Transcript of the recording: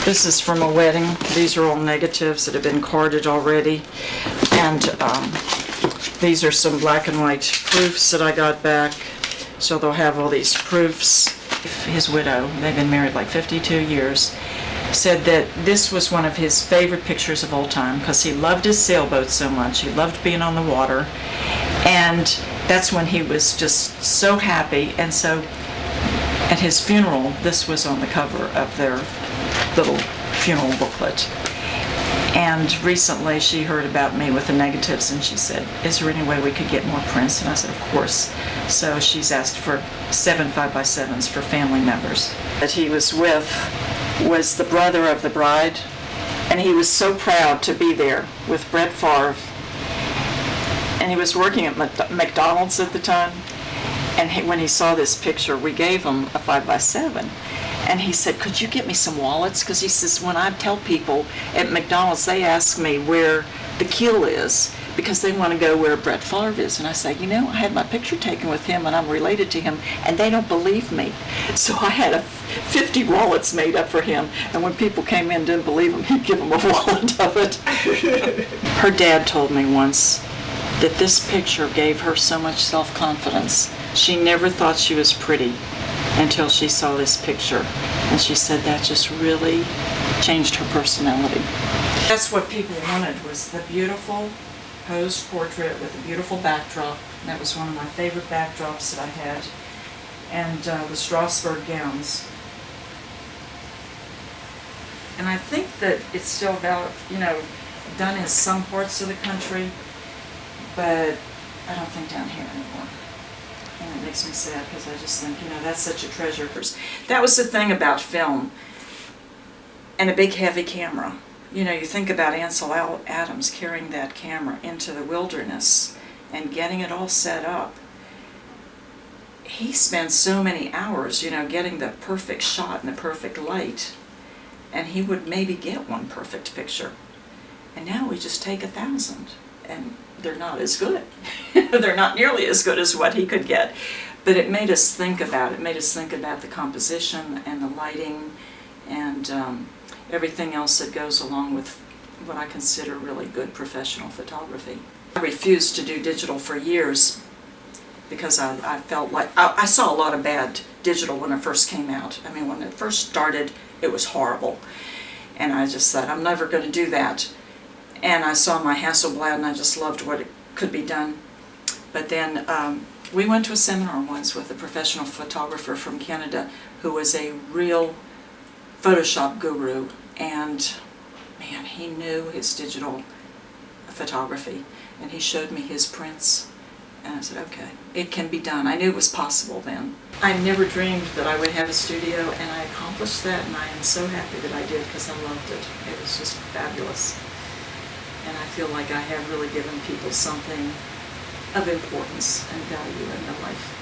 This is from a wedding. These are all negatives that have been carded already. And these are some black and white proofs that I got back. So they'll have all these proofs. His widow, they've been married like 52 years, said that this was one of his favorite pictures of all time because he loved his sailboat so much. He loved being on the water. And that's when he was just so happy. And so at his funeral, this was on the cover of their little funeral booklet. And recently she heard about me with the negatives and she said, is there any way we could get more prints? And I said, of course. So she's asked for 7 5x7s for family members. That he was with was the brother of the bride, and he was so proud to be there with Brett Favre. And he was working at McDonald's at the time, and when he saw this picture, we gave him a 5x7. And he said, could you get me some wallets? Because he says, when I tell people at McDonald's, they ask me where the keel is because they want to go where Brett Favre is. And I say, you know, I had my picture taken with him and I'm related to him, and they don't believe me. So I had 50 wallets made up for him. And when people came in and didn't believe him, he'd give them a wallet of it. Her dad told me once that this picture gave her so much self-confidence. She never thought she was pretty until she saw this picture. And she said that just really changed her personality. That's what people wanted, was the beautiful posed portrait with a beautiful backdrop. And that was one of my favorite backdrops that I had. And the Strasbourg gowns. And I think that it's still about, done in some parts of the country, but I don't think down here anymore. And it makes me sad because I just think, that's such a treasure. That was the thing about film and a big heavy camera. You think about Ansel Adams carrying that camera into the wilderness and getting it all set up. He spent so many hours, getting the perfect shot and the perfect light, and he would maybe get one perfect picture. And now we just take 1,000, and they're not as good. They're not nearly as good as what he could get. But it made us think about it. It made us think about the composition and the lighting and everything else that goes along with what I consider really good professional photography. I refused to do digital for years because I felt like I saw a lot of bad digital when it first came out. I mean, when it first started, it was horrible. And I just thought, I'm never going to do that. And I saw my Hasselblad and I just loved what it could be done. But then we went to a seminar once with a professional photographer from Canada who was a real Photoshop guru, and man, he knew his digital photography, and he showed me his prints, and I said, okay, it can be done. I knew it was possible then. I never dreamed that I would have a studio, and I accomplished that, and I am so happy that I did because I loved it. It was just fabulous. And I feel like I have really given people something of importance and value in their life.